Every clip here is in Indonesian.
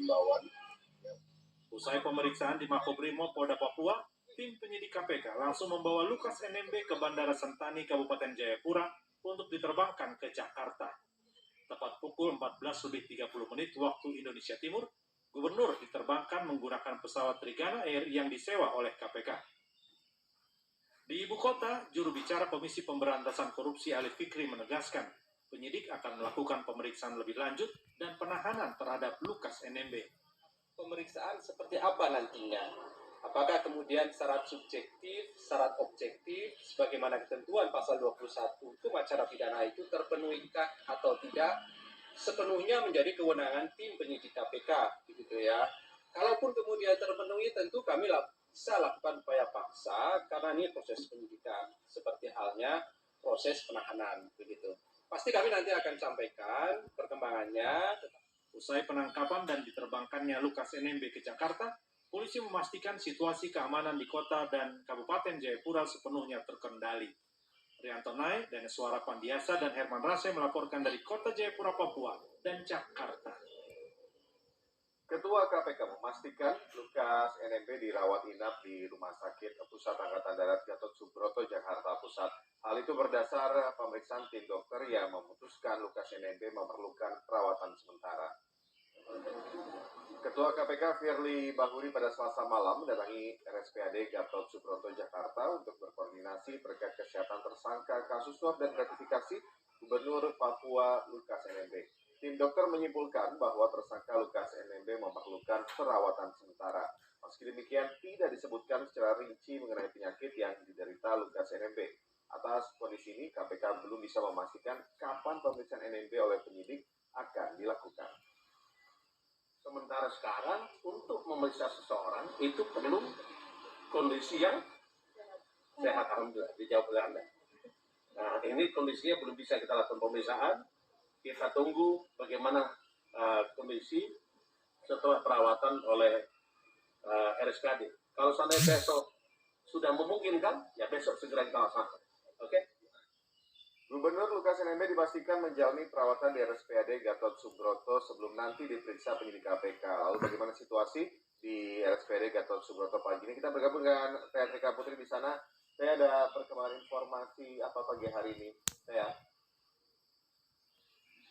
himbauan. Usai pemeriksaan di Makobrimob Polda Papua, tim penyidik KPK langsung membawa Lukas NMB ke Bandara Sentani, Kabupaten Jayapura untuk diterbangkan ke Jakarta. Tepat pukul 14.30 waktu Indonesia Timur, Gubernur diterbangkan menggunakan pesawat Trigana Air yang disewa oleh KPK. Di ibu kota, juru bicara Komisi Pemberantasan Korupsi Ali Fikri menegaskan, penyidik akan melakukan pemeriksaan lebih lanjut dan penahanan terhadap Lukas NMB. Pemeriksaan seperti apa nantinya? Apakah kemudian syarat subjektif, syarat objektif, sebagaimana ketentuan pasal 21 hukum acara pidana itu terpenuhikah atau tidak? Sepenuhnya menjadi kewenangan tim penyidik KPK, begitu ya. Kalaupun kemudian terpenuhi, tentu kami bisa lakukan upaya paksa karena ini proses penyidikan, seperti halnya proses penahanan, begitu. Pasti kami nanti akan sampaikan perkembangannya. Usai penangkapan dan diterbangkannya Lukas NMB ke Jakarta, polisi memastikan situasi keamanan di kota dan Kabupaten Jayapura sepenuhnya terkendali. Rianto Nai, Daneswara Pandiasa, dan Herman Rase melaporkan dari kota Jayapura, Papua, dan Jakarta. Ketua KPK memastikan Lukas NMB dirawat inap di Rumah Sakit Pusat Angkatan Darat Gatot Subroto, Jakarta Pusat. Hal itu berdasar pemeriksaan tim dokter yang memutuskan Lukas NMB memerlukan perawatan sementara. Ketua KPK Firly Bahuri pada Selasa malam mendatangi RSPAD Gatot Subroto, Jakarta untuk berkoordinasi terkait kesehatan tersangka kasus suap dan gratifikasi Gubernur Papua Lukas NMB. Tim dokter menyimpulkan bahwa tersangka Lukas NMB memerlukan perawatan sementara. Meski demikian, tidak disebutkan secara rinci mengenai penyakit yang diderita Lukas NMB. Atas kondisi ini, KPK belum bisa memastikan kapan pemeriksaan NMB oleh penyidik akan dilakukan. Sementara sekarang, untuk memeriksa seseorang itu perlu kondisi yang sehat, alhamdulillah, dijawab oleh Anda. Nah, ini kondisinya belum bisa kita lakukan pemeriksaan. Kita tunggu bagaimana kondisi setelah perawatan oleh RSPAD. Kalau seandainya besok sudah memungkinkan, ya besok segera kita laksanakan. Oke? Gubernur Lukas NMB dipastikan menjalani perawatan di RSPAD Gatot Subroto sebelum nanti diperiksa penyidik KPK. Lalu bagaimana situasi di RSPAD Gatot Subroto pagi ini? Kita bergabung dengan Tia Putri di sana. Saya ada perkembangan informasi apa pagi hari ini? Saya.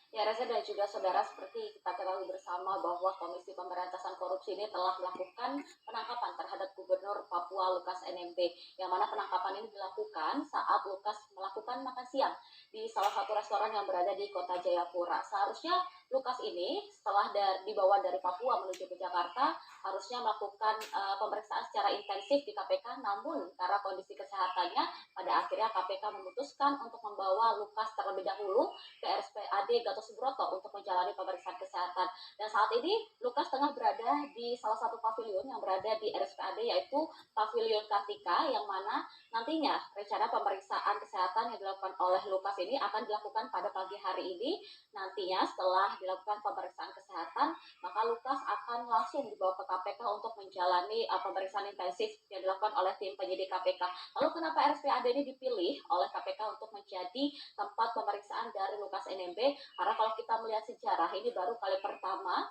Ya, Reza dan juga saudara, seperti kita ketahui bersama bahwa Komisi Pemberantasan Korupsi ini telah melakukan penangkapan terhadap Gubernur Papua Lukas NMB, yang mana penangkapan ini dilakukan saat Lukas melakukan makan siang di salah satu restoran yang berada di kota Jayapura. Seharusnya Lukas ini setelah dibawa dari Papua menuju ke Jakarta harusnya melakukan pemeriksaan secara intensif di KPK, namun karena kondisi kesehatannya pada akhirnya KPK memutuskan untuk membawa Lukas terlebih dahulu ke RSPAD Gatot Subroto untuk menjalani pemeriksaan kesehatan. Dan saat ini Lukas tengah berada di salah satu pavilion yang berada di RSPAD, yaitu Pavilion Kartika, yang mana nantinya rencana pemeriksaan kesehatan yang dilakukan oleh Lukas ini akan dilakukan pada pagi hari ini. Nantinya setelah dilakukan pemeriksaan kesehatan, maka Lukas akan langsung dibawa ke KPK untuk menjalani pemeriksaan intensif yang dilakukan oleh tim penyidik KPK. Lalu kenapa RSPAD ini dipilih oleh KPK untuk menjadi tempat pemeriksaan dari Lukas NMB? Karena kalau kita melihat sejarah, ini baru kali pertama